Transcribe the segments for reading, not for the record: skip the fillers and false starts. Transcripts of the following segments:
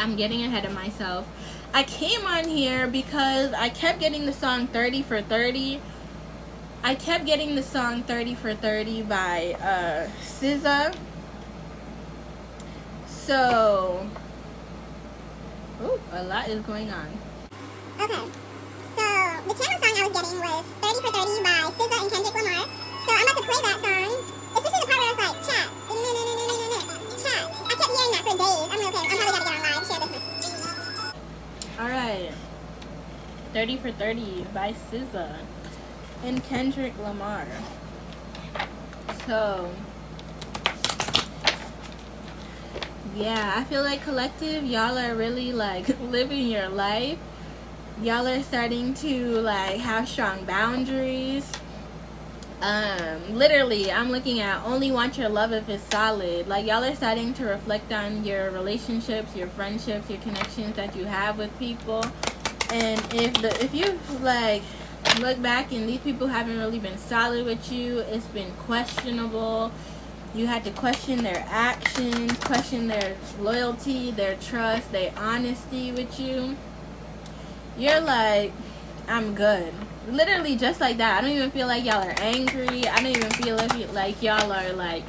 I'm getting ahead of myself. I came on here because I kept getting the song 30 for 30. I kept getting the song 30 for 30 by SZA. So, ooh, a lot is going on. Okay, so the channel song I was getting was 30 for 30 by SZA and Kendrick Lamar. So I'm about to play that song, especially the part where it's like, chat, chat. I kept hearing that for days. I'm probably gotta get on live, share this with. Alright, 30 for 30 by SZA and Kendrick Lamar. So, yeah, I feel like Collective, y'all are really like living your life. Y'all are starting to like have strong boundaries. Literally, I'm looking at only want your love if it's solid. Like, y'all are starting to reflect on your relationships, your friendships, your connections that you have with people. And if you like look back and these people haven't really been solid with you, it's been questionable. You had to question their actions, question their loyalty, their trust, their honesty with you. You're like, I'm good. Literally just like that. I don't even feel like y'all are angry. I don't even feel like y'all are like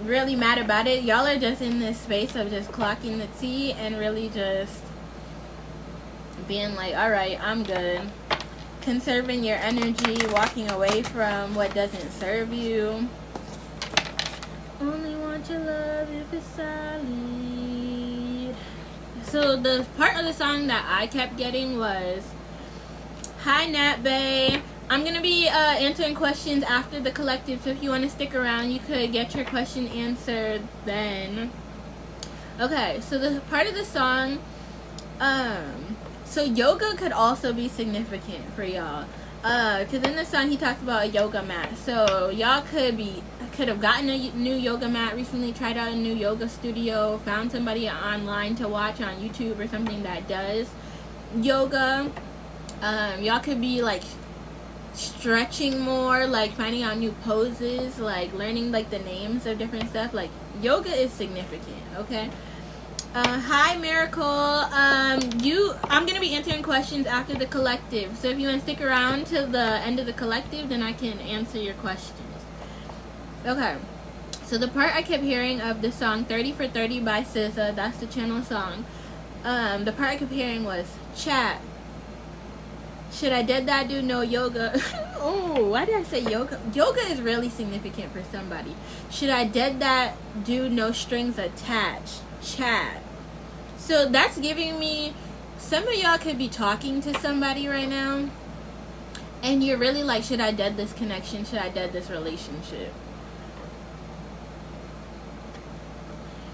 really mad about it. Y'all are just in this space of just clocking the tea and really just being like, alright, I'm good. Conserving your energy, walking away from what doesn't serve you. Only want your love if it's solid. So the part of the song that I kept getting was, hi Nat Bay. I'm going to be answering questions after the Collective, so if you want to stick around, you could get your question answered then. Okay, so the part of the song, so yoga could also be significant for y'all. Because in the song he talked about a yoga mat. So y'all could have gotten a new yoga mat recently, tried out a new yoga studio, found somebody online to watch on YouTube or something that does yoga. Y'all could be like stretching more, like finding out new poses, like learning like the names of different stuff. Like yoga is significant, okay? Hi Miracle. I'm gonna be answering questions after the Collective, so if you want to stick around till the end of the Collective, then I can answer your questions. Okay, so the part I kept hearing of the song 30 for 30 by SZA, that's the channel song, the part I kept hearing was, chat, should I did that do no yoga? Oh, why did I say yoga? Yoga is really significant for somebody. Should I did that do no strings attached? Chat. So that's giving me, some of y'all could be talking to somebody right now and you're really like, should I dead this connection? Should I dead this relationship?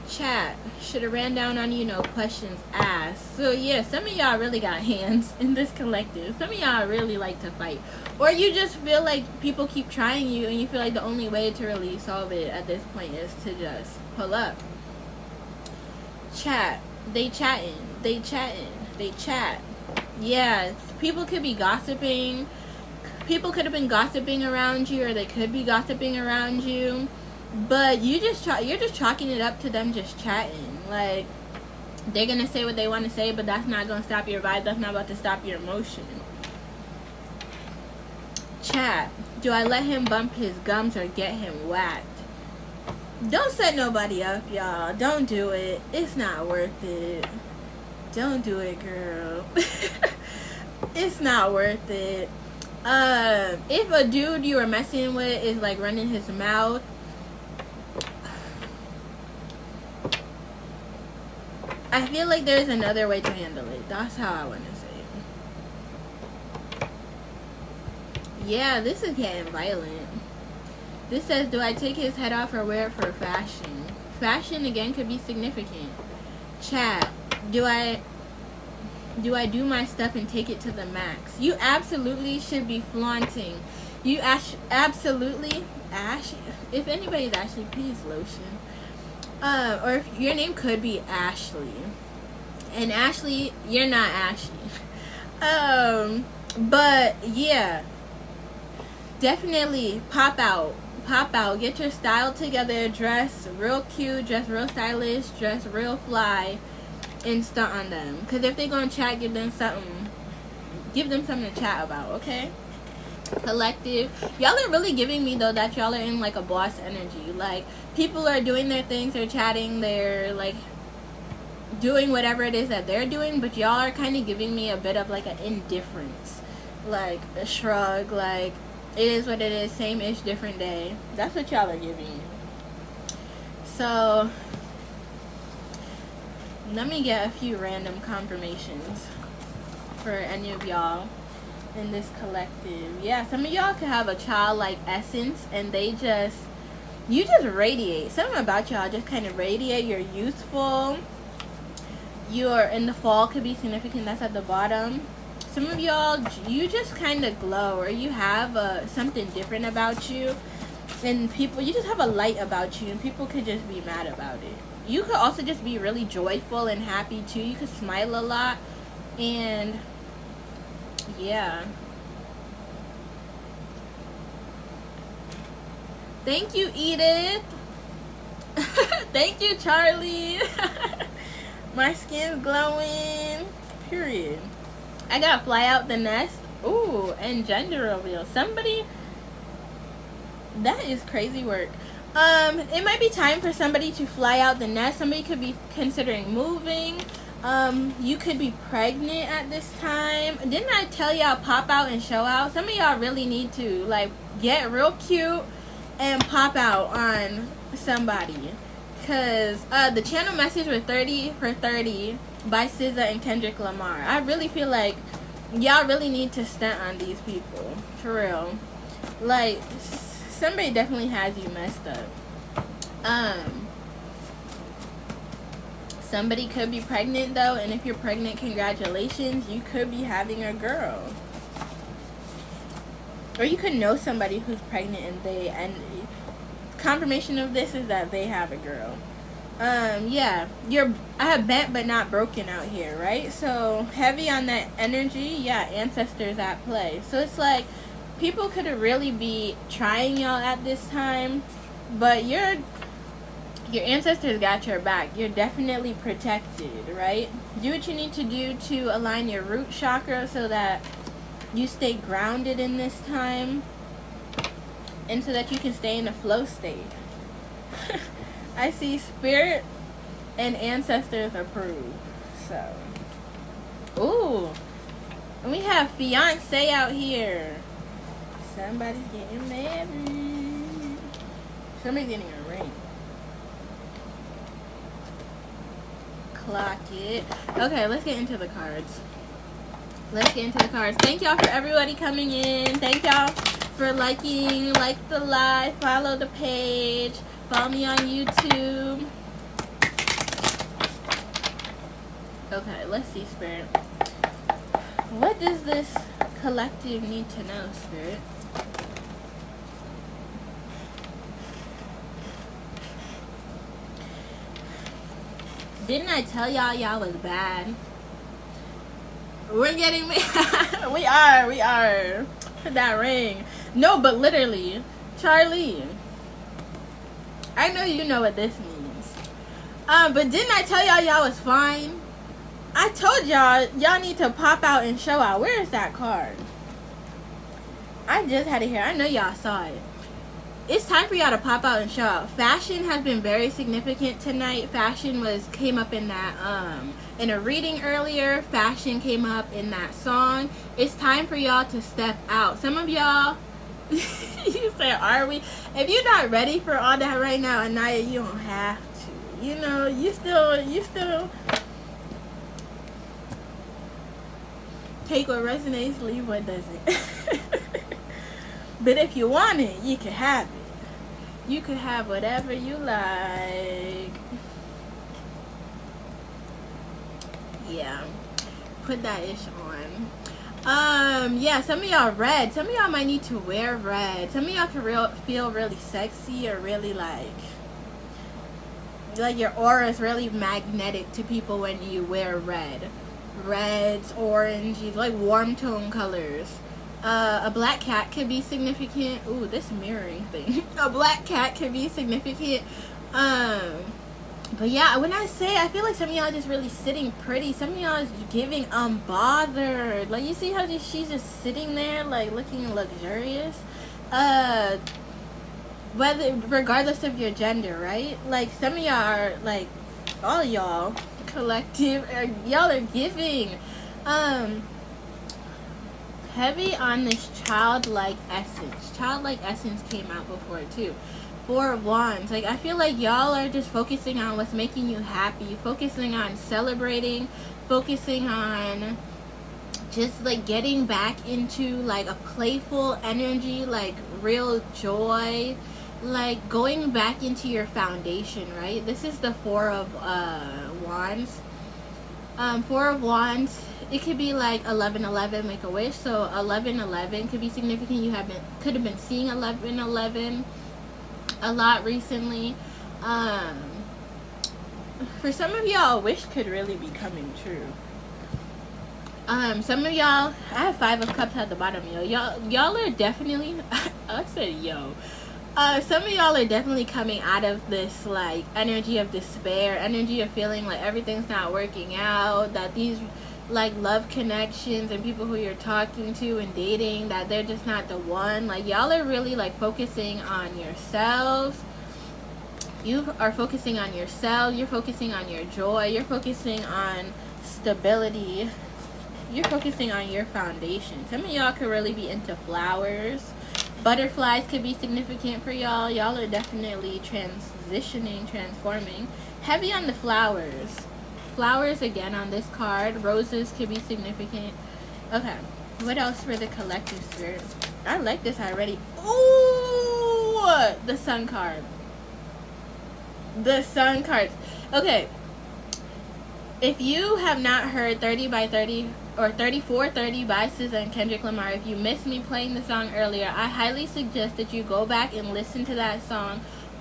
Chat, should have ran down on you, no questions asked. So yeah, some of y'all really got hands in this Collective. Some of y'all really like to fight, or you just feel like people keep trying you and you feel like the only way to really solve it at this point is to just pull up. Chat, they chat. Yeah, people could be gossiping. People could have been gossiping around you, or they could be gossiping around you, but you're just chalking it up to them just chatting. Like, they're gonna say what they want to say, but that's not gonna stop your vibe. That's not about to stop your emotion. Chat, do I let him bump his gums or get him whacked? Don't set nobody up, y'all. Don't do it. It's not worth it. Don't do it, girl. It's not worth it. If a dude you are messing with is like running his mouth, I feel like there's another way to handle it. That's how I want to say it. Yeah, this is getting violent. This says, do I take his head off or wear it for fashion? Fashion, again, could be significant. Chat, do I do my stuff and take it to the max? You absolutely should be flaunting. You absolutely, Ash, if anybody's Ashley, please lotion. Or if your name could be Ashley. And Ashley, you're not Ashley. But yeah, definitely pop out, get your style together, dress real cute, dress real stylish, dress real fly, and stunt on them. Because if they gonna chat, give them something to chat about, okay? Collective, y'all are really giving me though that y'all are in like a boss energy. Like, people are doing their things, they're chatting, they're like doing whatever it is that they're doing, but y'all are kind of giving me a bit of like an indifference, like a shrug, like it is what it is, same ish, different day. That's what y'all are giving me. So let me get a few random confirmations for any of y'all in this collective. Yeah, some of y'all could have a childlike essence, and you just radiate. Something about y'all just kind of radiate. You're youthful. You're in the fall could be significant. That's at the bottom. Some of y'all, you just kind of glow, or you have something different about you, and you just have a light about you, and people could just be mad about it. You could also just be really joyful and happy too. You could smile a lot, and yeah. Thank you, Edith. Thank you, Charlie. My skin's glowing. Period. I gotta fly out the nest. Ooh, and gender reveal. Somebody. That is crazy work. It might be time for somebody to fly out the nest. Somebody could be considering moving. You could be pregnant at this time. Didn't I tell y'all pop out and show out? Some of y'all really need to like get real cute and pop out on somebody. Cause the channel message was 30 for 30 by SZA and Kendrick Lamar. I really feel like y'all really need to stunt on these people. For real. Like, somebody definitely has you messed up. Somebody could be pregnant though, and if you're pregnant, congratulations. You could be having a girl. Or you could know somebody who's pregnant, and confirmation of this is that they have a girl. Yeah, I have bent but not broken out here, right? So heavy on that energy. Yeah, ancestors at play. So it's like people could really be trying y'all at this time, but your ancestors got your back. You're definitely protected, right? Do what you need to do to align your root chakra so that you stay grounded in this time, and so that you can stay in a flow state. I see spirit and ancestors approve. So, ooh, and we have fiance out here. Somebody's getting married. Somebody's getting a ring. Clock it. Okay, let's get into the cards. Thank y'all for everybody coming in. Thank y'all for like the live, follow the page, follow me on YouTube. Okay, let's see, Spirit. What does this collective need to know, Spirit? Didn't I tell y'all was bad? We're getting we are. That ring. No, but literally, Charlie, I know you know what this means. But didn't I tell y'all was fine? I told y'all need to pop out and show out. Where is that card? I just had it here. I know y'all saw it. It's time for y'all to pop out and show out. Fashion has been very significant tonight. Fashion came up in that in a reading earlier. Fashion came up in that song. It's time for y'all to step out. Some of y'all you say, are we? If you're not ready for all that right now, Anaya, you don't have to. You know, you still take what resonates, leave what doesn't. But if you want it, you can have it. You can have whatever you like. Yeah. Put that ish on. Yeah, some of y'all red. Some of y'all might need to wear red. Some of y'all can feel really sexy, or really like your aura is really magnetic to people when you wear red. Reds, oranges, like warm tone colors. A black cat could be significant. Ooh, this mirroring thing. A black cat could be significant. But yeah, when I say, I feel like some of y'all just really sitting pretty. Some of y'all is giving unbothered. Like, you see how she's just sitting there, like, looking luxurious? Regardless of your gender, right? Like, some of y'all are, like, all y'all, collective, y'all are giving, heavy on this childlike essence. Childlike essence came out before, too. Four of Wands. Like, I feel like y'all are just focusing on what's making you happy, focusing on celebrating, focusing on just like getting back into like a playful energy, like real joy, like going back into your foundation, right? This is the Four of Wands. Four of Wands, it could be like 1111, make a wish. So 1111 could be significant. You could have been seeing 1111 a lot recently. For some of y'all, a wish could really be coming true. Some of y'all, I have Five of Cups at the bottom, yo. Y'all are definitely, I said yo. Some of y'all are definitely coming out of this, like, energy of despair, energy of feeling like everything's not working out, that these, like, love connections and people who you're talking to and dating, that they're just not the one. Like, y'all are really, like, focusing on yourselves. You are focusing on yourself. You're focusing on your joy. You're focusing on stability. You're focusing on your foundation. Some of y'all could really be into flowers. Butterflies could be significant for y'all. Y'all are definitely transitioning, transforming. Heavy on the flowers. Flowers again on this card. Roses could be significant. Okay. What else for the collective spirit? I like this already. Ooh! The Sun card. The Sun cards. Okay. If you have not heard 30 by 30 or 3430 by SZA and Kendrick Lamar, if you missed me playing the song earlier, I highly suggest that you go back and listen to that song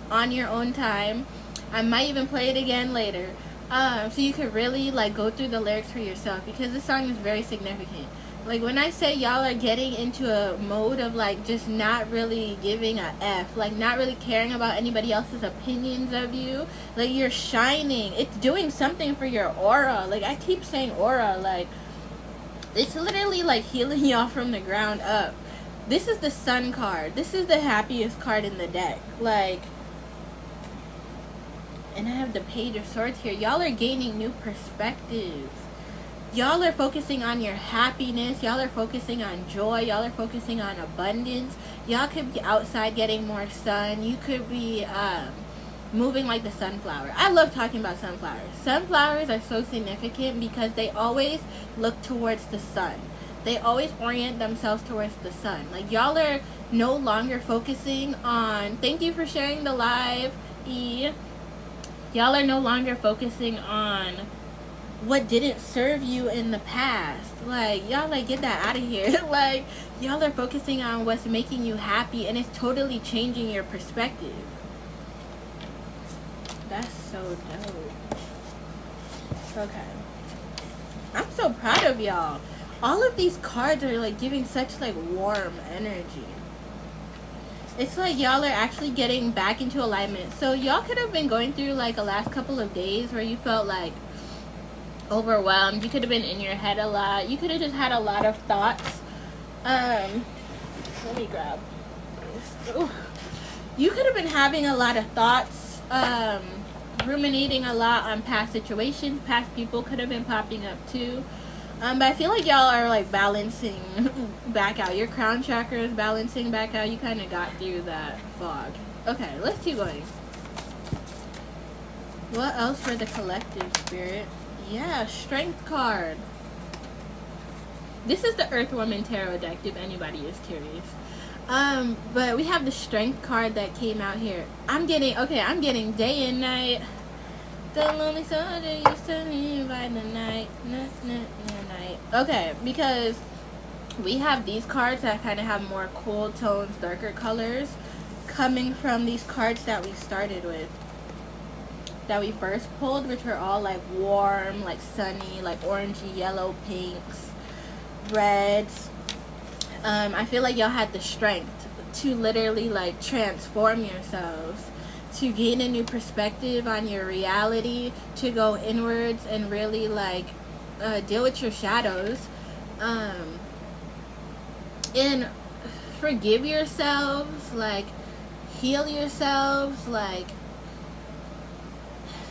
on your own time. I might even play it again later, so you could really like go through the lyrics for yourself, because this song is very significant. Like, when I say y'all are getting into a mode of like just not really giving a F, like not really caring about anybody else's opinions of you, like you're shining. It's doing something for your aura. Like, I keep saying aura, like it's literally like healing y'all from the ground up. This is the Sun card. This is the happiest card in the deck. Like, and I have the Page of Swords here. Y'all are gaining new perspectives. Y'all are focusing on your happiness. Y'all are focusing on joy. Y'all are focusing on abundance. Y'all could be outside getting more sun. You could be moving like the sunflower. I love talking about sunflowers. Sunflowers are so significant because they always look towards the sun. They always orient themselves towards the sun. Like, y'all are no longer focusing on, thank you for sharing the live, E. Y'all are no longer focusing on what didn't serve you in the past. Like, y'all, like, get that out of here. Like, y'all are focusing on what's making you happy, and it's totally changing your perspective. That's so dope. Okay. I'm so proud of y'all. All of these cards are like giving such like warm energy. It's like y'all are actually getting back into alignment. So y'all could have been going through like a last couple of days where you felt like overwhelmed. You could have been in your head a lot. You could have just had a lot of thoughts. Let me grab this. Ooh. You could have been having a lot of thoughts, ruminating a lot on past situations. Past people could have been popping up too. But I feel like y'all are like balancing back out. Your crown chakra is balancing back out. You kind of got through that fog. Okay, let's keep going. What else for the collective spirit? Yeah, Strength card. This is the Earth Woman Tarot deck, if anybody is curious. But we have the Strength card that came out here. I'm getting day and night. The lonely soldier used to live by the night. Night. Okay, because we have these cards that kind of have more cool tones, darker colors, coming from these cards that we started with, that we first pulled, which were all like warm, like sunny, like orangey, yellow, pinks, reds. I feel like y'all had the strength to literally like transform yourselves, to gain a new perspective on your reality, to go inwards and really like deal with your shadows, and forgive yourselves, like heal yourselves. Like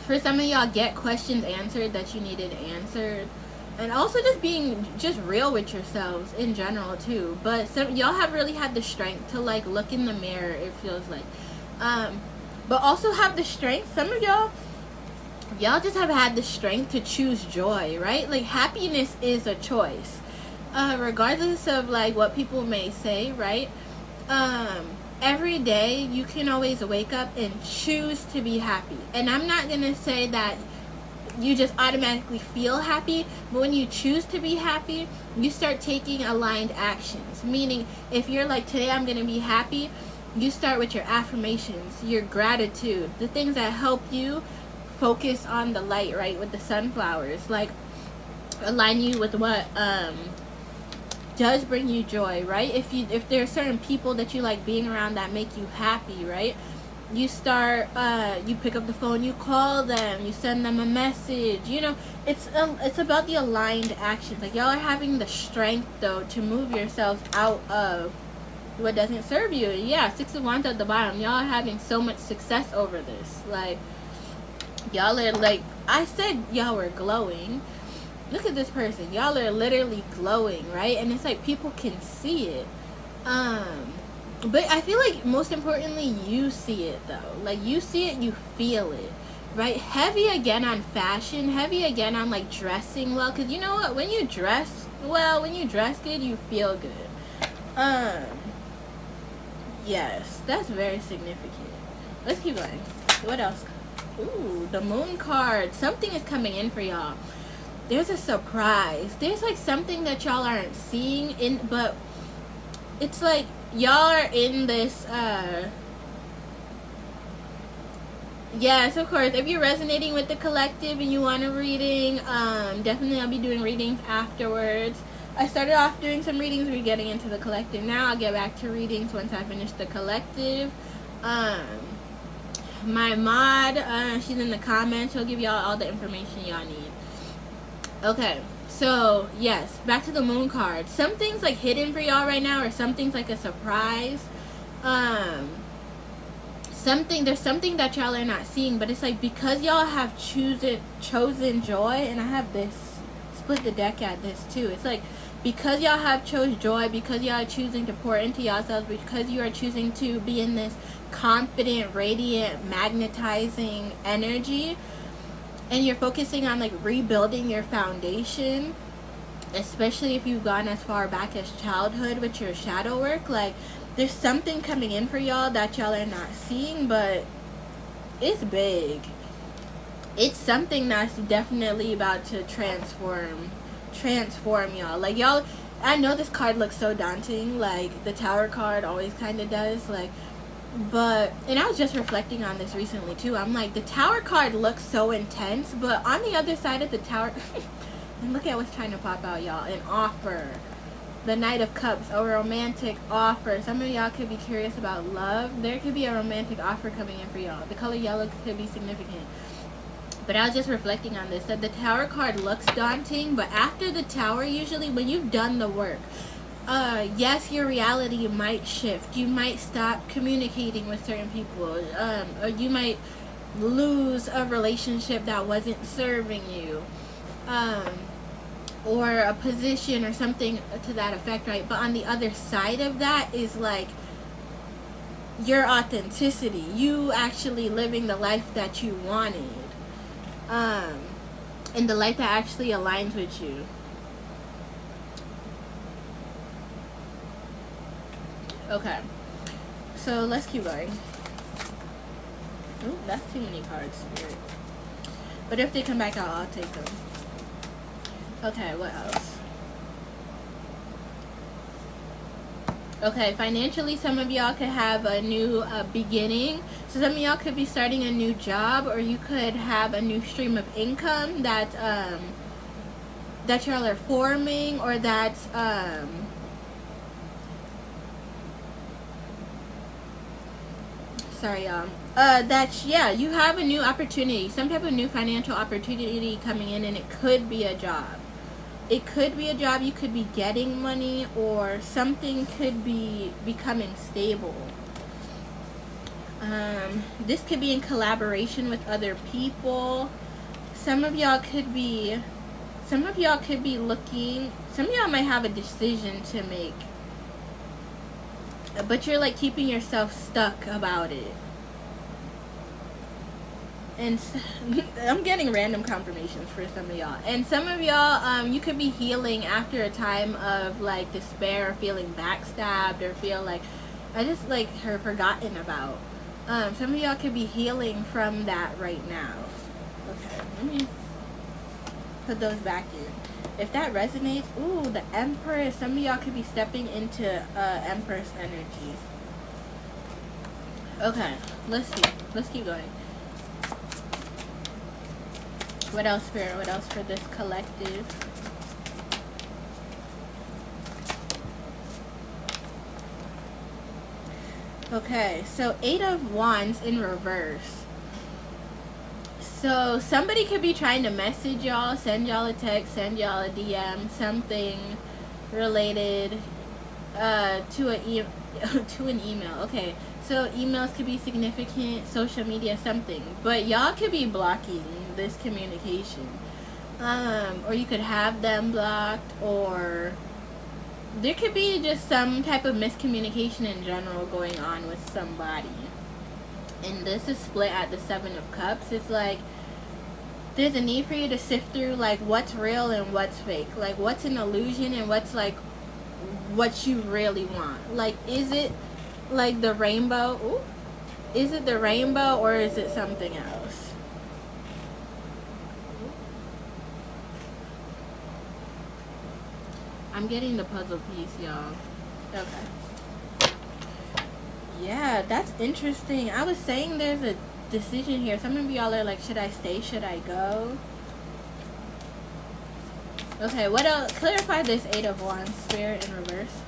for some of y'all, get questions answered that you needed answered, and also just being just real with yourselves in general too. But some y'all have really had the strength to like look in the mirror, it feels like, but also have the strength, some of y'all just have had the strength to choose joy, right? Like happiness is a choice, regardless of like what people may say, right? Every day you can always wake up and choose to be happy. And I'm not gonna say that you just automatically feel happy, but when you choose to be happy, you start taking aligned actions. Meaning, if you're like, today I'm gonna be happy, you start with your affirmations, your gratitude, the things that help you focus on the light, right? With the sunflowers, like align you with what does bring you joy, right? If there are certain people that you like being around that make you happy, right? You start you pick up the phone, you call them, you send them a message. You know, it's about the aligned actions. Like y'all are having the strength though to move yourselves out of what doesn't serve you. Yeah, 6 of Wands at the bottom. Y'all are having so much success over this. Like y'all are like, I said y'all were glowing. Look at this person. Y'all are literally glowing, right? And it's like people can see it. But I feel like most importantly, you see it though. Like you see it, you feel it, right? Heavy again on fashion, heavy again on like dressing well. Cause you know what? When you dress well, when you dress good, you feel good. Yes, that's very significant. Let's keep going. What else? Ooh, the Moon card. Something is coming in for y'all. There's a surprise. There's like something that y'all aren't seeing in, but it's like y'all are in this yes, of course, if you're resonating with the collective and you want a reading, definitely I'll be doing readings afterwards. I started off doing some readings. We're getting into the collective now. I'll get back to readings once I finish the collective. My mod, she's in the comments. She'll give y'all all the information y'all need. Okay, so yes, back to the Moon card. Something's like hidden for y'all right now, or something's like a surprise. There's something that y'all are not seeing, but it's like because y'all have chosen joy, and I have this split the deck at this too. It's like because y'all have chose joy, because y'all are choosing to pour into yourselves, because you are choosing to be in this confident, radiant, magnetizing energy, and you're focusing on like rebuilding your foundation, especially if you've gone as far back as childhood with your shadow work. Like there's something coming in for y'all that y'all are not seeing, but it's big. It's something that's definitely about to transform y'all. Like y'all, I know this card looks so daunting, like the Tower card always kind of does, like, but, and I was just reflecting on this recently too. I'm like, the Tower card looks so intense, but on the other side of the Tower and look at what's trying to pop out, y'all. An offer. The Knight of Cups, a romantic offer. Some of y'all could be curious about love. There could be a romantic offer coming in for y'all. The color yellow could be significant. But I was just reflecting on this, that the Tower card looks daunting, but after the Tower, usually when you've done the work, yes, your reality might shift. You might stop communicating with certain people, or you might lose a relationship that wasn't serving you, or a position or something to that effect, right? But on the other side of that is like your authenticity, you actually living the life that you wanted, and the life that actually aligns with you. Okay, so let's keep going. Ooh, that's too many cards, Spirit. But if they come back out, I'll take them. Okay, what else? Okay, financially, some of y'all could have a new beginning. So some of y'all could be starting a new job, or you could have a new stream of income that y'all are forming, or that's sorry, y'all. Yeah, you have a new opportunity, some type of new financial opportunity coming in, and it could be a job. It could be a job, you could be getting money, or something could be becoming stable. This could be in collaboration with other people. Some of y'all could be looking, some of y'all might have a decision to make, but you're like keeping yourself stuck about it. And I'm getting random confirmations for some of y'all. And some of y'all, you could be healing after a time of like despair, or feeling backstabbed, or feel like I just like her forgotten about. Some of y'all could be healing from that right now. Okay, let me put those back in. If that resonates, ooh, the Empress. Some of y'all could be stepping into Empress energy. Okay, let's see. Let's keep going. What else, Spirit? What else for this collective? Okay, so 8 of Wands in reverse. So somebody could be trying to message y'all, send y'all a text, send y'all a DM, something related to an email. Okay, so emails could be significant, social media, something. But y'all could be blocking this communication. Or you could have them blocked, or there could be just some type of miscommunication in general going on with somebody. And this is split at the 7 of Cups. It's like there's a need for you to sift through like what's real and what's fake, like what's an illusion and what's like what you really want. Like, is it like the rainbow? Ooh. Is it the rainbow, or is it something else? I'm getting the puzzle piece, y'all. Okay. Yeah, that's interesting. I was saying there's a decision here. Some of y'all are like, should I stay? Should I go? Okay, what else? Clarify this 8 of Wands, Spirit, in reverse.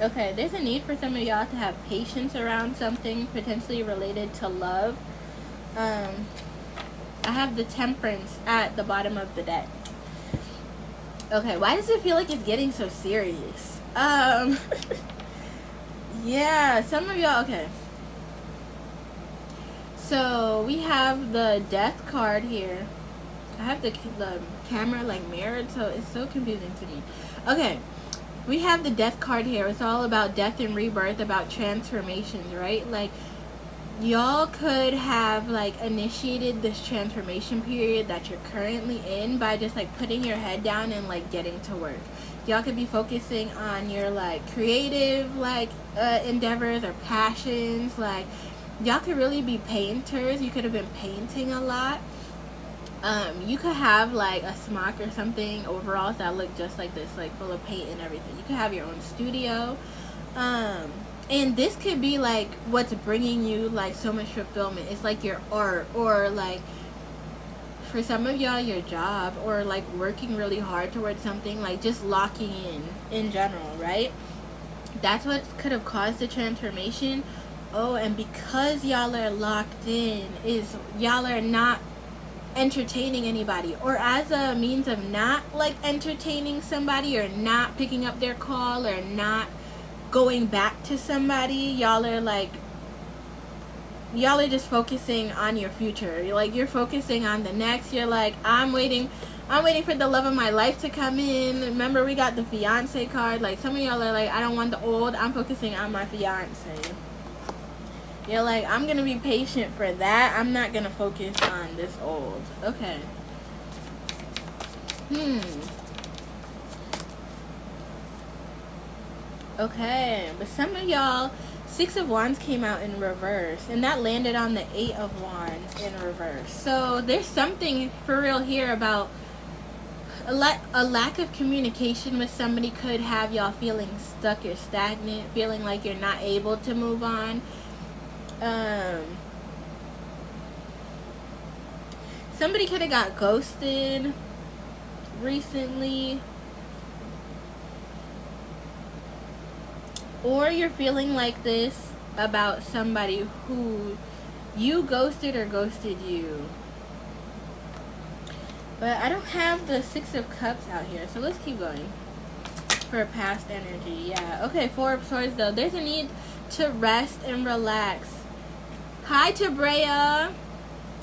Okay, there's a need for some of y'all to have patience around something potentially related to love. I have the Temperance at the bottom of the deck. Okay, why does it feel like it's getting so serious? Yeah, some of y'all, okay. So, we have the Death card here. I have the camera like mirrored, so it's so confusing to me. Okay, we have the Death card here. It's all about death and rebirth, about transformations, right? Like, y'all could have like initiated this transformation period that you're currently in by just like putting your head down and like getting to work. Y'all could be focusing on your like creative like endeavors or passions. Like, y'all could really be painters. You could have been painting a lot. You could have like a smock or something, overalls that look just like this, like full of paint and everything. You could have your own studio. And this could be like what's bringing you like so much fulfillment. It's like your art, or like for some of y'all your job, or like working really hard towards something, like just locking in general, right? That's what could have caused the transformation. Oh, and because y'all are locked in, is y'all are not entertaining anybody, or as a means of not like entertaining somebody, or not picking up their call, or not going back to somebody. Y'all are just focusing on your future. You're focusing on the next. You're like, I'm waiting for the love of my life to come in. Remember, we got the fiance card. Like, some of y'all are like, I don't want the old, I'm focusing on my fiance. You're like, I'm gonna be patient for that. I'm not gonna focus on this old. Okay. Okay, but some of y'all, 6 of Wands came out in reverse, and that landed on the 8 of Wands in reverse. So there's something for real here about a lack of communication with somebody could have y'all feeling stuck or stagnant, feeling like you're not able to move on. Somebody could have got ghosted recently. or you're feeling like this about somebody who you ghosted or ghosted you. But I don't have the Six of Cups out here, so let's keep going. For past energy, yeah. Okay, Four of Swords though. There's a need to rest and relax. Hi, Tabrea.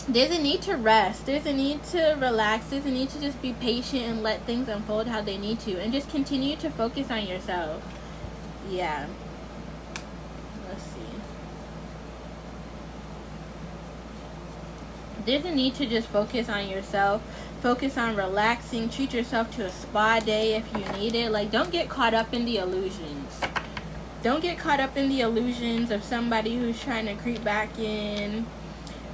There's a need to rest. There's a need to relax. There's a need to just be patient and let things unfold how they need to. And just continue to focus on yourself. Yeah. Let's see. There's a need to just focus on yourself. Focus on relaxing. Treat yourself to a spa day if you need it. Like, don't get caught up in the illusions. Don't get caught up in the illusions of somebody who's trying to creep back in.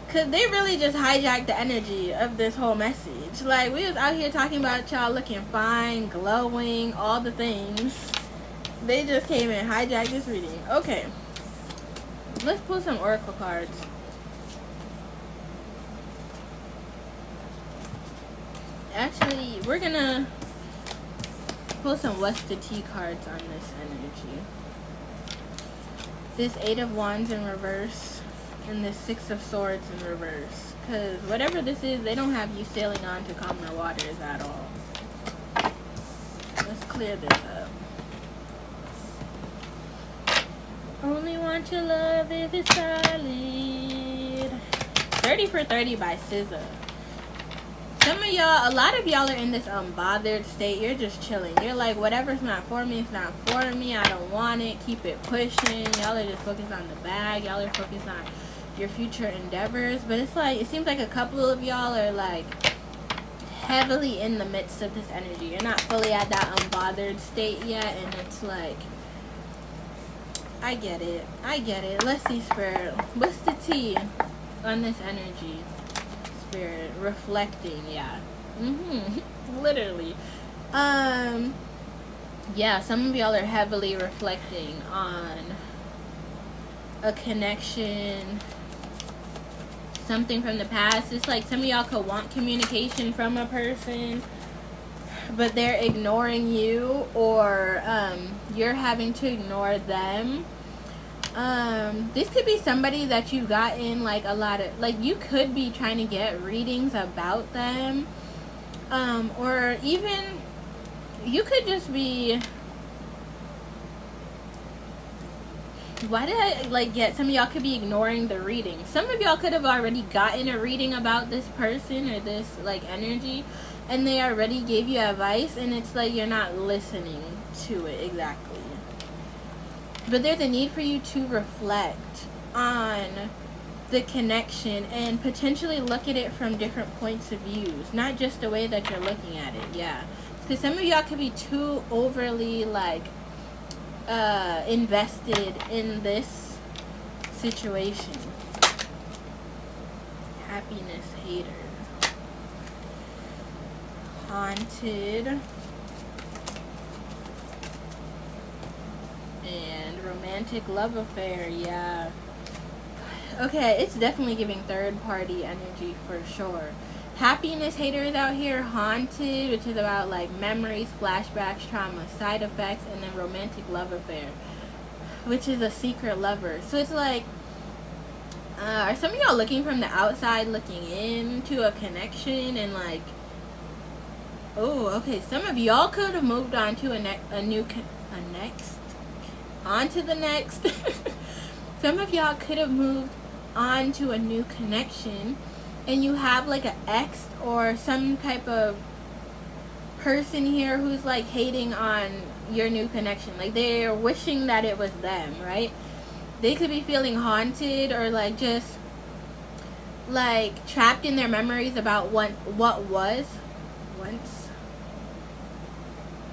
Because they really just hijacked the energy of this whole message. Like, we was out here talking about y'all looking fine, glowing, all the things. They just came and hijacked this reading. Okay. Let's pull some oracle cards. Actually, we're gonna pull some What's the Tea cards on this energy. This Eight of Wands in reverse and this Six of Swords in reverse. Because whatever this is, they don't have you sailing on to calmer waters at all. Let's clear this up. Only want your love if it's solid. 30 for 30 by SZA. Some of y'all, a lot of y'all are in this unbothered state. You're just chilling. You're like, whatever's not for me, it's not for me. I don't want it. Keep it pushing. Y'all are just focused on the bag. Y'all are focused on your future endeavors. But it's like, it seems like a couple of y'all are like heavily in the midst of this energy. You're not fully at that unbothered state yet. And it's like, I get it. I get it. Let's see, Spirit. What's the tea on this energy? Spirit, reflecting, yeah. Literally. Yeah, some of y'all are heavily reflecting on a connection, something from the past. It's like some of y'all could want communication from a person, but they're ignoring you, or you're having to ignore them. This could be somebody that you've gotten like a lot of, like, you could be trying to get readings about them, or even you could just be, why did I like get, some of y'all could be ignoring the reading. Some of y'all could have already gotten a reading about this person or this like energy, and they already gave you advice, and it's like you're not listening to it exactly. But there's a need for you to reflect on the connection and potentially look at it from different points of views, not just the way that you're looking at it. Yeah, because some of y'all could be too overly like invested in this situation. Happiness hater, haunted, and romantic love affair. Yeah, okay, it's definitely giving third party energy for sure. Happiness haters out here, haunted, which is about like memories, flashbacks, trauma, side effects, and then romantic love affair, which is a secret lover. So it's like, are some of y'all looking from the outside looking into a connection, and like, oh, okay, some of y'all could have moved on to on to the next. Some of y'all could have moved on to a new connection, and you have like an ex or some type of person here who's like hating on your new connection. Like they're wishing that it was them, right? They could be feeling haunted or like just like trapped in their memories about what was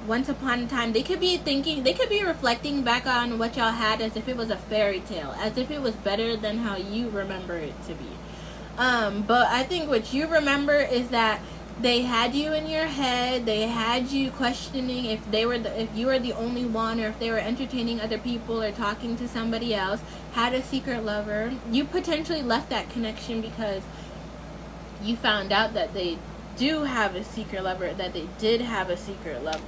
once upon a time. They could be thinking, they could be reflecting back on what y'all had as if it was a fairy tale, as if it was better than how you remember it to be. But I think what you remember is that they had you in your head. They had you questioning if you were the only one, or if they were entertaining other people or talking to somebody else. Had a secret lover. You potentially left that connection because you found out that they do have a secret lover, that they did have a secret lover.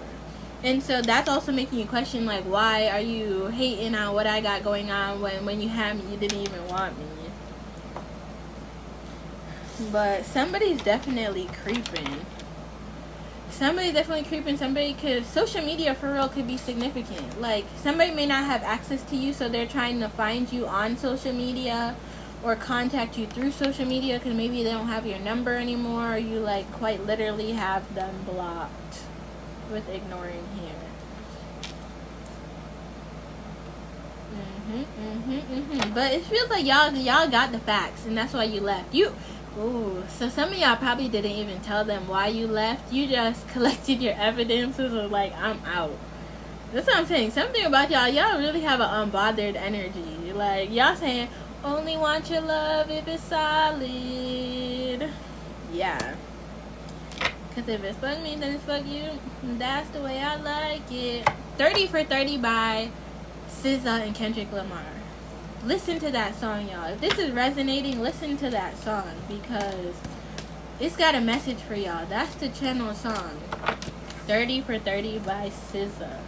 And so that's also making you question, like, why are you hating on what I got going on when you had me, you didn't even want me. But somebody's definitely creeping. Somebody's definitely creeping. Somebody could, social media for real could be significant. Like, somebody may not have access to you, so they're trying to find you on social media or contact you through social media because maybe they don't have your number anymore, or you, like, quite literally have them blocked with ignoring here. But it feels like y'all got the facts, and that's why you left. Ooh, so some of y'all probably didn't even tell them why you left. You just collected your evidences of, like, I'm out. That's what I'm saying. Something about y'all really have an unbothered energy. Like, y'all saying, only want your love if it's solid. Yeah. Because if it's fuck me, then it's fuck you. That's the way I like it. 30 for 30 by SZA and Kendrick Lamar. Listen to that song, y'all. If this is resonating, listen to that song because it's got a message for y'all. That's the channel song. 30 for 30 by SZA.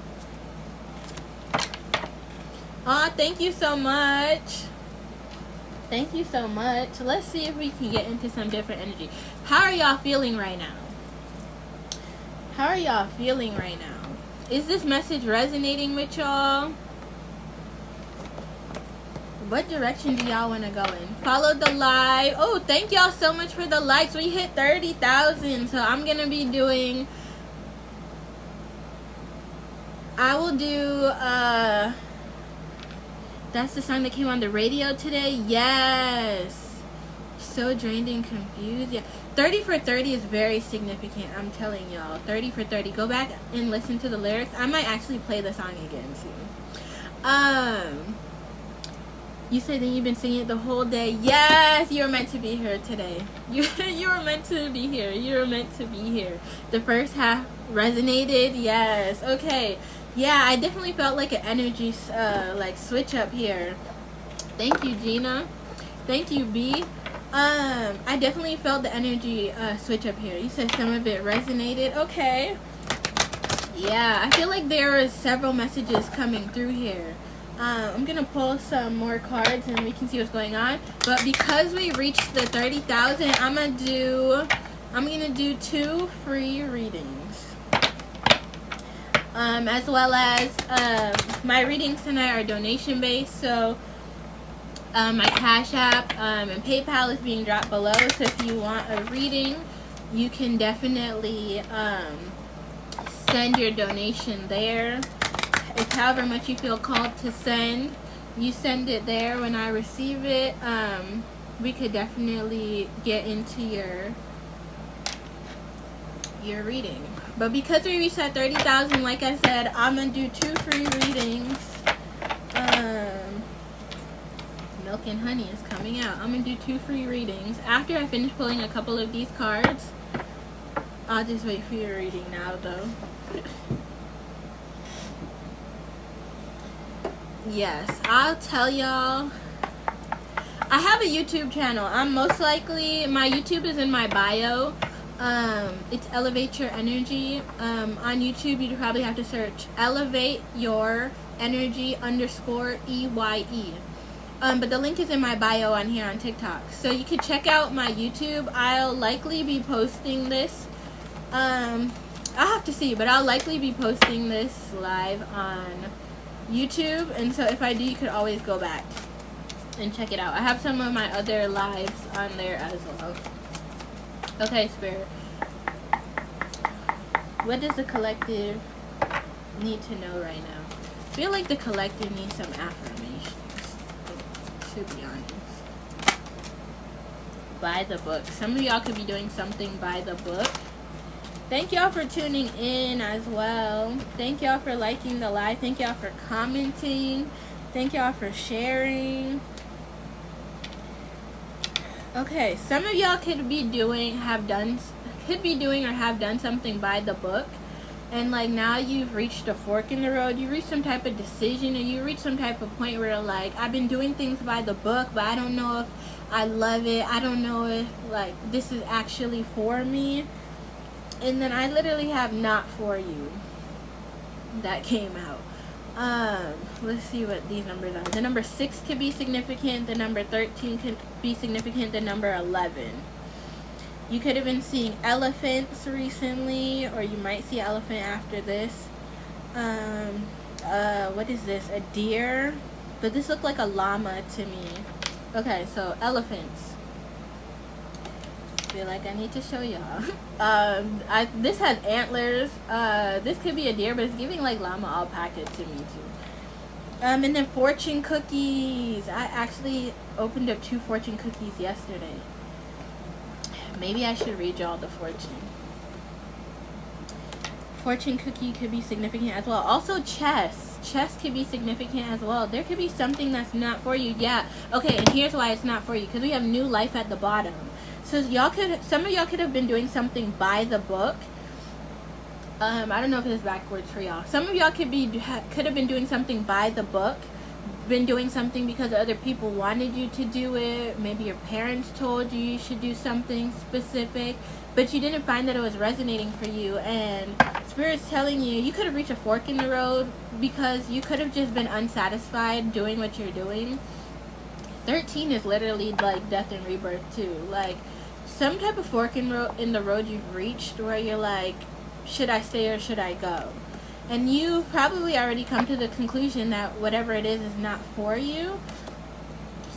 Aw, thank you so much. Thank you so much. Let's see if we can get into some different energy. How are y'all feeling right now? How are y'all feeling right now? Is this message resonating with y'all? What direction do y'all want to go in? Follow the live. Oh, thank y'all so much for the likes. We hit 30,000. So I'm going to be doing... I will do... That's the song that came on the radio today. Yes. So drained and confused. Yeah. 30 for 30 is very significant. I'm telling y'all. 30 for 30. Go back and listen to the lyrics. I might actually play the song again too. You said that you've been singing it the whole day. Yes, you were meant to be here today. You were meant to be here. You were meant to be here. The first half resonated. Yes. Okay. Yeah, I definitely felt like an energy like switch up here. Thank you, Gina. Thank you, B. I definitely felt the energy switch up here. You said some of it resonated. Okay. Yeah, I feel like there are several messages coming through here. I'm gonna pull some more cards and we can see what's going on. But because we reached the 30,000, I'm gonna do 2 free readings. As well as my readings tonight are donation based. So my Cash App and PayPal is being dropped below. So if you want a reading, you can definitely send your donation there. It's however much you feel called to send. You send it there. When I receive it, we could definitely get into your reading. But because we reached that 30,000, like I said, I'm gonna do 2 free readings. Milk and Honey is coming out. I'm gonna do 2 free readings after I finish pulling a couple of these cards. I'll just wait for your reading now, though. Yes, I'll tell y'all. I have a YouTube channel. I'm most likely, my YouTube is in my bio. It's Elevate Your Energy. On YouTube, you'd probably have to search Elevate Your Energy _EYE. But the link is in my bio on here on TikTok. So you can check out my YouTube. I'll likely be posting this. I'll have to see, but I'll likely be posting this live on YouTube, and so if I do, you could always go back and check it out. I have some of my other lives on there as well. Okay, Spirit. What does the collective need to know right now? I feel like the collective needs some affirmations, to be honest. By the book. Some of y'all could be doing something by the book. Thank y'all for tuning in as well. Thank y'all for liking the live. Thank y'all for commenting. Thank y'all for sharing. Okay, some of y'all could be doing, or have done something by the book. And like now you've reached a fork in the road. You reached some type of decision, or you reached some type of point where like, I've been doing things by the book, but I don't know if I love it. I don't know if like this is actually for me. And then I literally have not for you. that came out. Let's see what these numbers are. The number 6 could be significant. The number 13 could be significant. The number 11. You could have been seeing elephants recently, or you might see elephant after this. What is this? A deer? But this looked like a llama to me. Okay, so elephants. Feel like I need to show y'all. This has antlers. This could be a deer, but it's giving like llama alpaca to me too. And then fortune cookies. I actually opened up 2 fortune cookies yesterday. Maybe I should read y'all the fortune. Fortune cookie could be significant as well. Also chess. Chess could be significant as well. There could be something that's not for you. Yeah. Okay, and here's why it's not for you. Because we have new life at the bottom. So some of y'all could have been doing something by the book. I don't know if it's backwards for y'all. Some of y'all could have been doing something by the book. Been doing something because other people wanted you to do it. Maybe your parents told you you should do something specific, but you didn't find that it was resonating for you. And Spirit's telling you, you could have reached a fork in the road because you could have just been unsatisfied doing what you're doing. 13 is literally like death and rebirth too. Like some type of fork in the road you've reached where you're like, should I stay or should I go? And you probably already come to the conclusion that whatever it is not for you.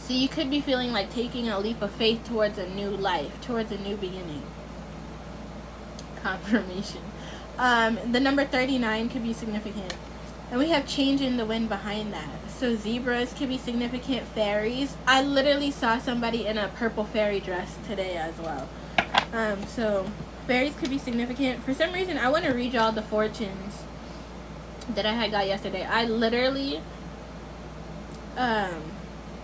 So you could be feeling like taking a leap of faith towards a new life, towards a new beginning. Confirmation. The number 39 could be significant. And we have change in the wind behind that. So zebras could be significant. Fairies. I literally saw somebody in a purple fairy dress today as well. So fairies could be significant. For some reason, I want to read y'all the fortunes that I had got yesterday. I literally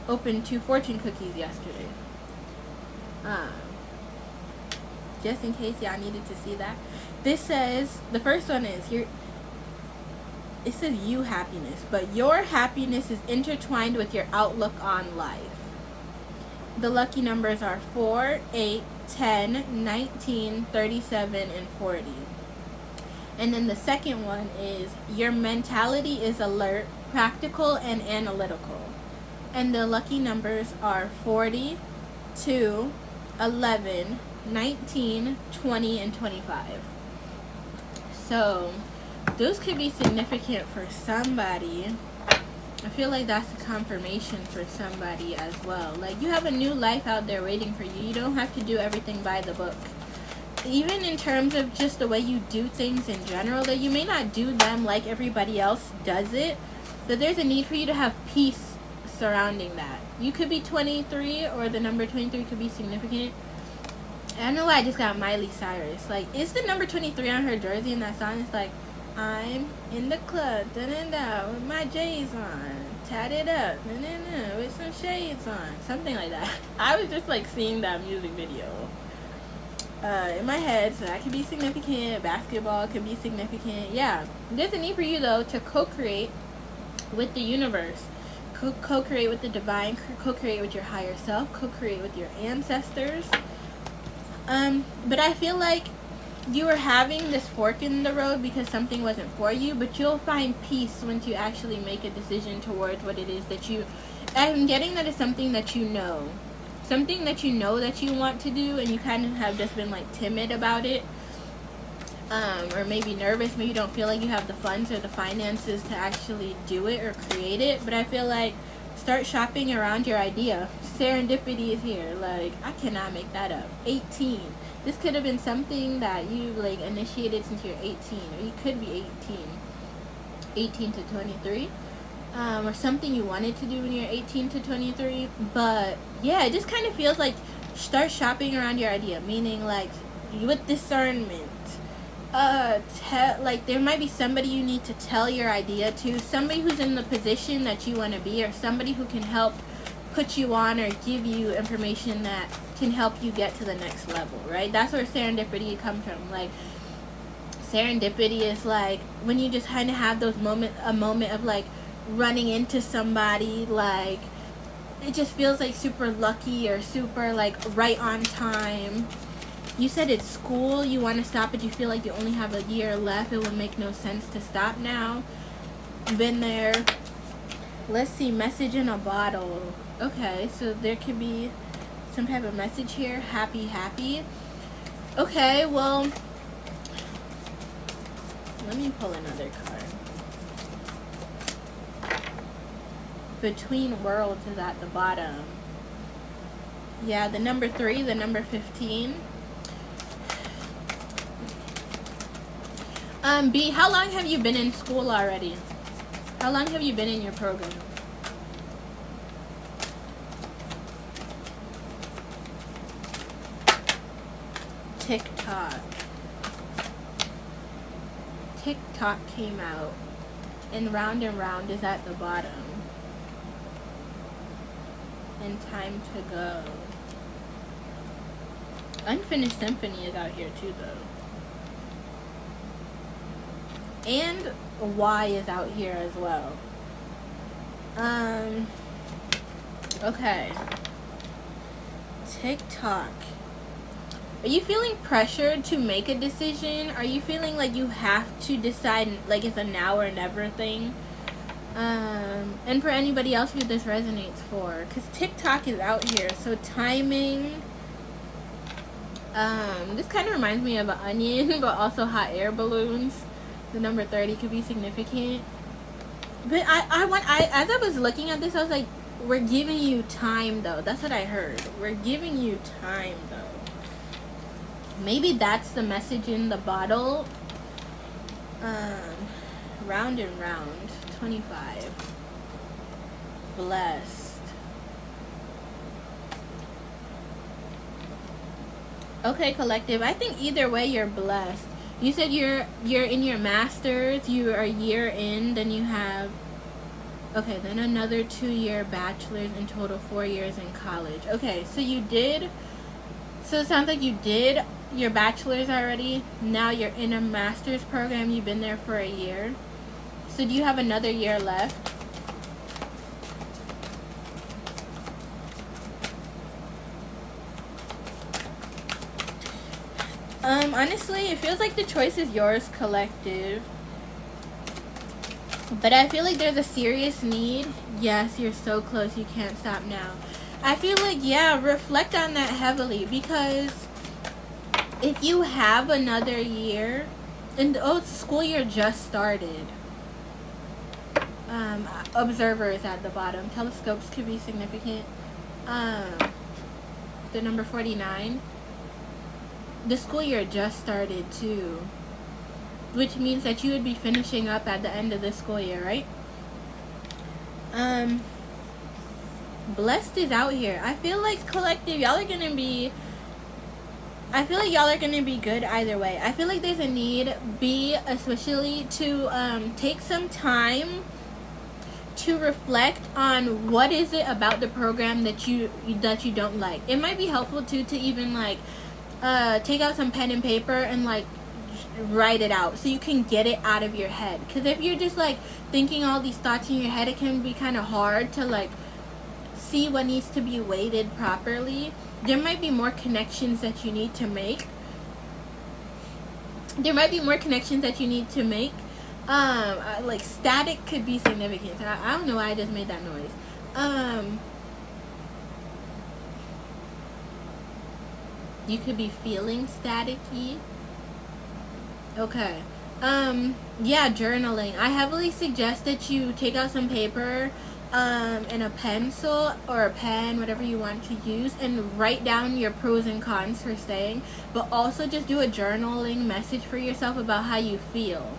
opened 2 fortune cookies yesterday. Just in case y'all needed to see that. This says, the first one is here. It says you happiness, but your happiness is intertwined with your outlook on life. The lucky numbers are 4, 8, 10, 19, 37, and 40. And then the second one is your mentality is alert, practical, and analytical. And the lucky numbers are 40, 2, 11, 19, 20, and 25. So those could be significant for somebody. I feel like that's a confirmation for somebody as well. Like you have a new life out there waiting for you. You don't have to do everything by the book. Even in terms of just the way you do things in general, that you may not do them like everybody else does it, but there's a need for you to have peace surrounding that. You could be 23, or the number 23 could be significant. I don't know why I just got Miley Cyrus. Like, is the number 23 on her jersey in that song? It's like, I'm in the club, da-da-da, with my J's on, tatted up, da-da-da, with some shades on, something like that. I was just like seeing that music video in my head, so that could be significant. Basketball could be significant. Yeah, there's a need for you though to co-create with the universe, co-create with the divine, co-create with your higher self, co-create with your ancestors. But I feel like you were having this fork in the road because something wasn't for you, but you'll find peace once you actually make a decision towards what it is that you, I'm getting that it's something that you know. Something that you know that you want to do, and you kind of have just been like timid about it. Or maybe nervous, maybe you don't feel like you have the funds or the finances to actually do it or create it. But I feel like start shopping around your idea. Serendipity is here. Like, I cannot make that up. 18. This could have been something that you like initiated since you're 18, or you could be 18 to 23. Or something you wanted to do when you're 18 to 23. But yeah, it just kind of feels like start shopping around your idea, meaning like with discernment. Like there might be somebody you need to tell your idea to, somebody who's in the position that you want to be, or somebody who can help put you on or give you information that can help you get to the next level, right? That's where serendipity comes from. Like serendipity is like when you just kind of have those a moment of like running into somebody, like it just feels like super lucky or super like right on time. You said it's school, you want to stop, but you feel like you only have a year left. It would make no sense to stop now. Been there. Let's see, message in a bottle. Okay, so there could be some type of message here. Happy, happy. Okay, well, let me pull another card. Between worlds is at the bottom. Yeah, the number 3, the number 15. B, how long have you been in school already? How long have you been in your program? TikTok. TikTok came out. And round is at the bottom. And time to go. Unfinished Symphony is out here too, though. And Y is out here as well. Okay. TikTok. Are you feeling pressured to make a decision? Are you feeling like you have to decide, like it's a now or never thing? And for anybody else who this resonates for, because TikTok is out here, so timing. This kind of reminds me of an onion, but also hot air balloons. The number 30 could be significant. But as I was looking at this, I was like, we're giving you time, though. That's what I heard. We're giving you time, though. Maybe that's the message in the bottle. Round and round. 25. Blessed. Okay, collective. I think either way you're blessed. You said you're in your master's, you are a year in, then you have, okay, then another 2-year bachelor's, in total 4 years in college. Okay, so it sounds like you did your bachelor's already. Now you're in a master's program, you've been there for a year. So do you have another year left? Honestly, it feels like the choice is yours, collective. But I feel like there's a serious need. Yes, you're so close, you can't stop now. I feel like, yeah, reflect on that heavily, because if you have another year, and school year just started. Observers at the bottom. Telescopes could be significant. The number 49. The school year just started too, which means that you would be finishing up at the end of the school year, right? Blessed is out here. I feel like, collective, y'all are gonna be, I feel like y'all are gonna be good either way. I feel like there's a need, B, especially, to take some time to reflect on what is it about the program that you don't like. It might be helpful too to even like take out some pen and paper and like write it out so you can get it out of your head, because if you're just like thinking all these thoughts in your head, it can be kind of hard to like see what needs to be weighted properly. There might be more connections that you need to make. Like static could be significant. I don't know why I just made that noise. You could be feeling staticky. Okay. Yeah, journaling. I heavily suggest that you take out some paper and a pencil or a pen, whatever you want to use, and write down your pros and cons for staying, but also just do a journaling message for yourself about how you feel.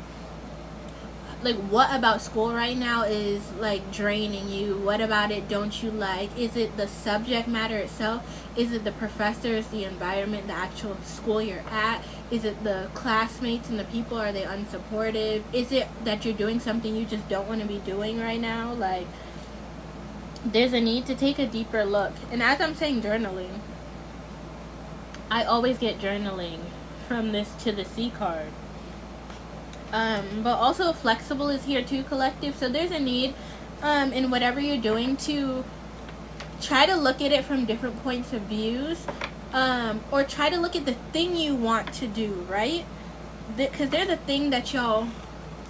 Like, what about school right now is like draining you? What about it don't you like? Is it the subject matter itself? Is it the professors, the environment, the actual school you're at? Is it the classmates and the people? Are they unsupportive? Is it that you're doing something you just don't want to be doing right now? Like, there's a need to take a deeper look. And as I'm saying journaling, I always get journaling from this to the C card. But also flexible is here too, collective. So there's a need in whatever you're doing to try to look at it from different points of views. or try to look at the thing you want to do, right? Because there's a thing that y'all,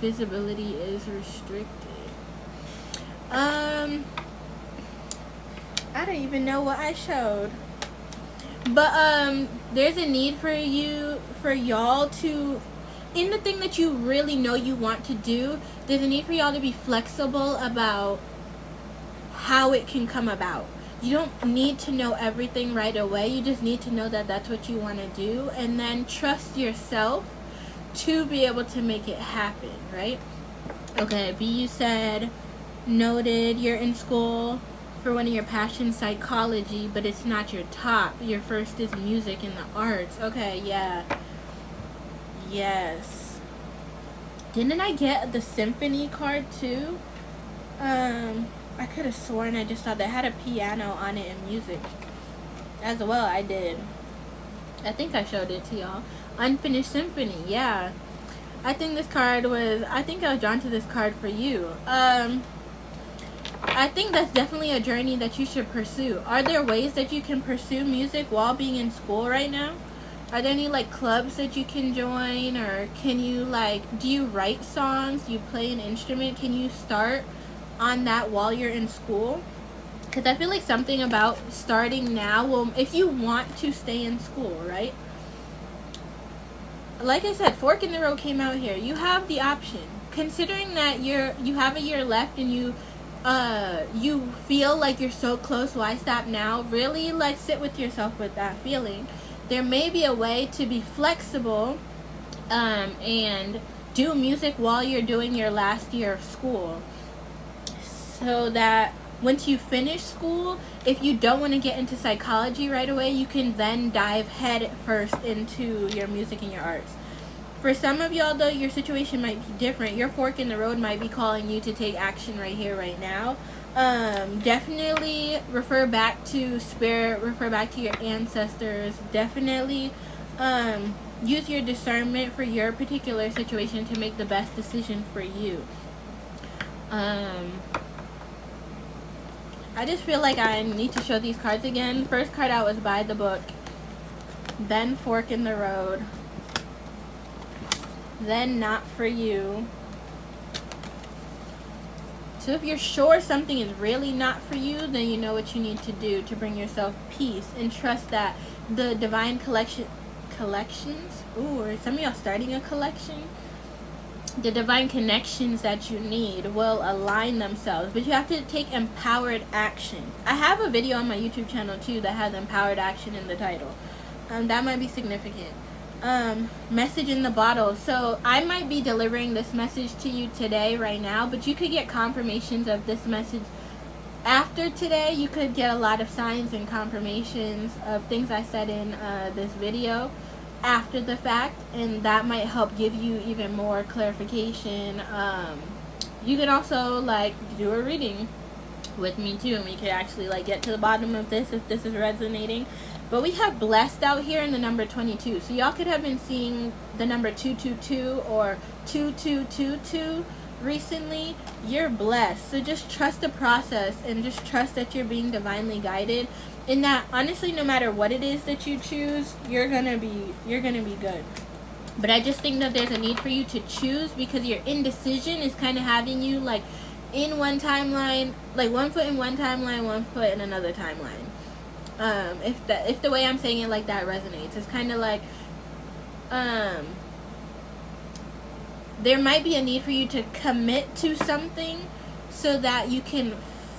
visibility is restricted. I don't even know what I showed. But there's a need for y'all to, in the thing that you really know you want to do, there's a need for y'all to be flexible about how it can come about. You don't need to know everything right away. You just need to know that that's what you want to do, and then trust yourself to be able to make it happen, right? Okay, B, you said, noted, you're in school for one of your passions, psychology, but it's not your top. Your first is music and the arts. Okay, yeah. Yes. Didn't I get the symphony card too? I could have sworn I just saw that had a piano on it and music as well. I did. I think I showed it to y'all. Unfinished symphony, yeah. I think I was drawn to this card for you. I think that's definitely a journey that you should pursue. Are there ways that you can pursue music while being in school right now? Are there any like clubs that you can join, or can you do you write songs? Do you play an instrument? Can you start on that while you're in school? Because I feel like something about starting now will, if you want to stay in school, right? Like I said, fork in the road came out here. You have the option. Considering that you have a year left and you feel like you're so close, why stop now? Really sit with yourself with that feeling. There may be a way to be flexible and do music while you're doing your last year of school, so that once you finish school, if you don't want to get into psychology right away, you can then dive head first into your music and your arts. For some of y'all, though, your situation might be different. Your fork in the road might be calling you to take action right here, right now. Definitely refer back to spirit, refer back to your ancestors. Definitely use your discernment for your particular situation to make the best decision for you. I just feel like I need to show these cards again. First card out was By the Book, then Fork in the Road, then Not For You. So if you're sure something is really not for you, then you know what you need to do to bring yourself peace, and trust that the divine collections, or some of y'all starting a collection, the divine connections that you need will align themselves. But you have to take empowered action. I have a video on my YouTube channel too that has empowered action in the title. That might be significant. Message in the bottle. So I might be delivering this message to you today, right now, but you could get confirmations of this message after today. You could get a lot of signs and confirmations of things I said in this video after the fact, and that might help give you even more clarification. You could also do a reading with me too, and we could actually get to the bottom of this if this is resonating. But we have blessed out here in the number 22, so y'all could have been seeing the number 222 or 2222 recently. You're blessed, so just trust the process and just trust that you're being divinely guided, and that honestly, no matter what it is that you choose, you're gonna be good. But I just think that there's a need for you to choose, because your indecision is kind of having you in one timeline, one foot in one timeline, one foot in another timeline. If the way I'm saying it that resonates, it's kind of there might be a need for you to commit to something so that you can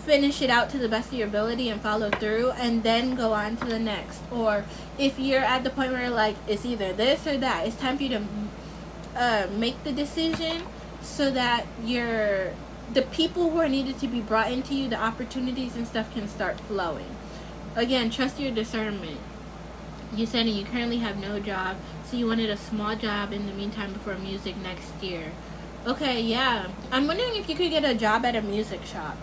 finish it out to the best of your ability and follow through, and then go on to the next. Or if you're at the point where it's either this or that, it's time for you to make the decision, so that the people who are needed to be brought into you, the opportunities and stuff, can start flowing. Again, trust your discernment. You said you currently have no job, so you wanted a small job in the meantime before music next year. Okay, yeah. I'm wondering if you could get a job at a music shop.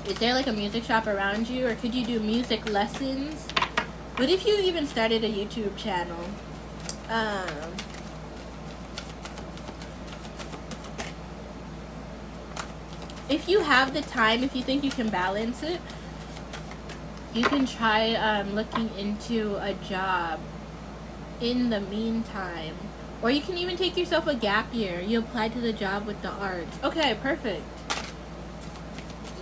Is there a music shop around you, or could you do music lessons? What if you even started a YouTube channel? If you have the time, if you think you can balance it, You can try looking into a job in the meantime. Or you can even take yourself a gap year. You apply to the job with the arts. Okay, perfect.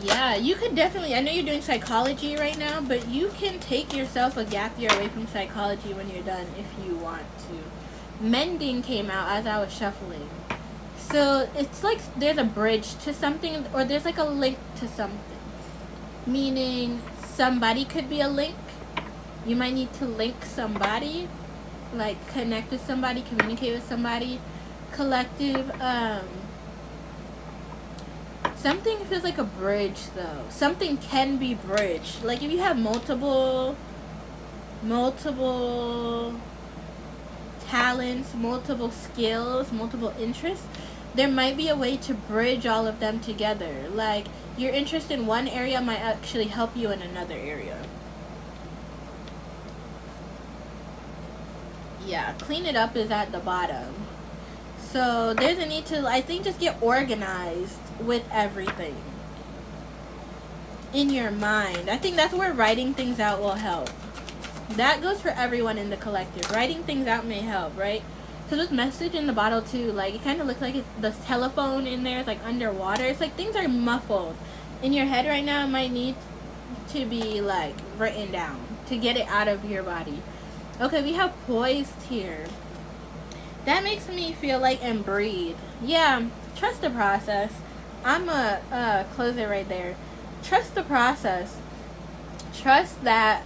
Yeah, you could definitely, I know you're doing psychology right now, but you can take yourself a gap year away from psychology when you're done if you want to. Mending came out as I was shuffling. So it's like there's a bridge to something, or there's like a link to something. Meaning somebody could be a link. You might need to link somebody, like connect with somebody, communicate with somebody. Collective, something feels like a bridge though. Something can be bridged. Like if you have multiple talents, multiple skills, multiple interests, there might be a way to bridge all of them together. Like your interest in one area might actually help you in another area. Yeah, clean it up is at the bottom. So there's a need to, I think, just get organized with everything in your mind. I think that's where writing things out will help. That goes for everyone in the collective. Writing things out may help, right? Because with message in the bottle too, like it kind of looks like the telephone in there is like underwater. It's like things are muffled. In your head right now, it might need to be like written down to get it out of your body. Okay, we have poised here. That makes me feel like and breathe. Yeah, trust the process. I'm a close it right there. Trust the process. Trust that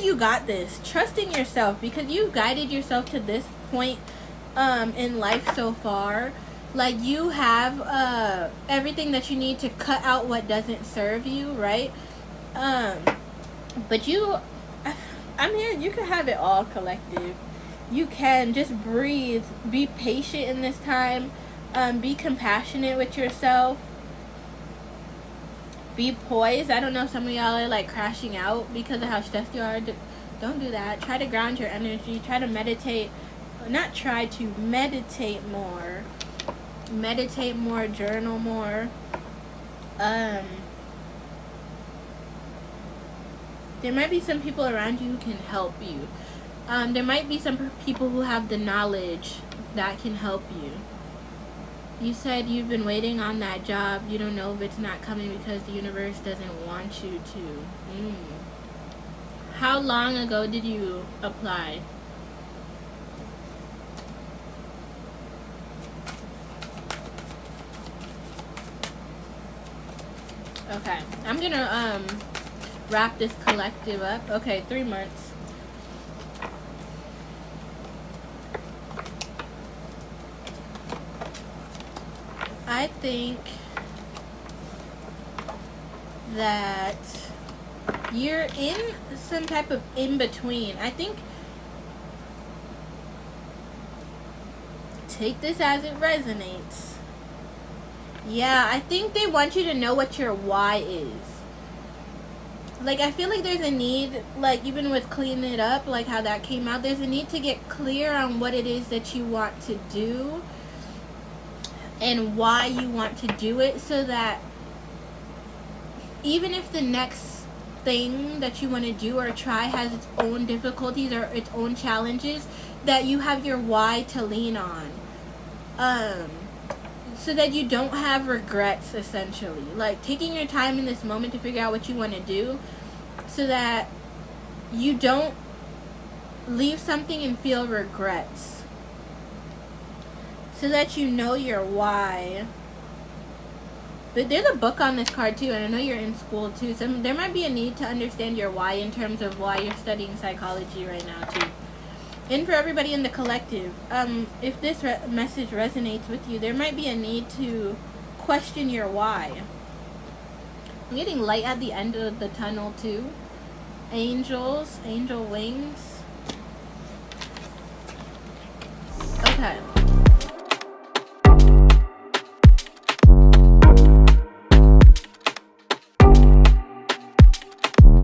you got this. Trust in yourself, because you guided yourself to this point in life so far. Like you have everything that you need to cut out what doesn't serve you, right? But I'm here, you can have it all, collective. You can just breathe. Be patient in this time. Be compassionate with yourself. Be poised. I don't know if some of y'all are like crashing out because of how stressed you are. Don't do that. Try to ground your energy. Try to meditate. Not try to, meditate more. Meditate more. Journal more. There might be some people around you who can help you. There might be some people who have the knowledge that can help you. You said you've been waiting on that job. You don't know if it's not coming because the universe doesn't want you to. How long ago did you apply? Okay, I'm gonna wrap this collective up. Okay, 3 months. I think that you're in some type of in-between. I think, take this as it resonates. Yeah, I think they want you to know what your why is. Like, I feel like there's a need, like, even with cleaning it up, like how that came out, there's a need to get clear on what it is that you want to do and why you want to do it, so that even if the next thing that you want to do or try has its own difficulties or its own challenges, that you have your why to lean on. So that you don't have regrets, essentially. Like, taking your time in this moment to figure out what you want to do, so that you don't leave something and feel regrets. So that you know your why. But there's a book on this card too, and I know you're in school too, so there might be a need to understand your why in terms of why you're studying psychology right now too. And for everybody in the collective, if this message resonates with you, there might be a need to question your why. I'm getting light at the end of the tunnel too. Angels, angel wings. Okay.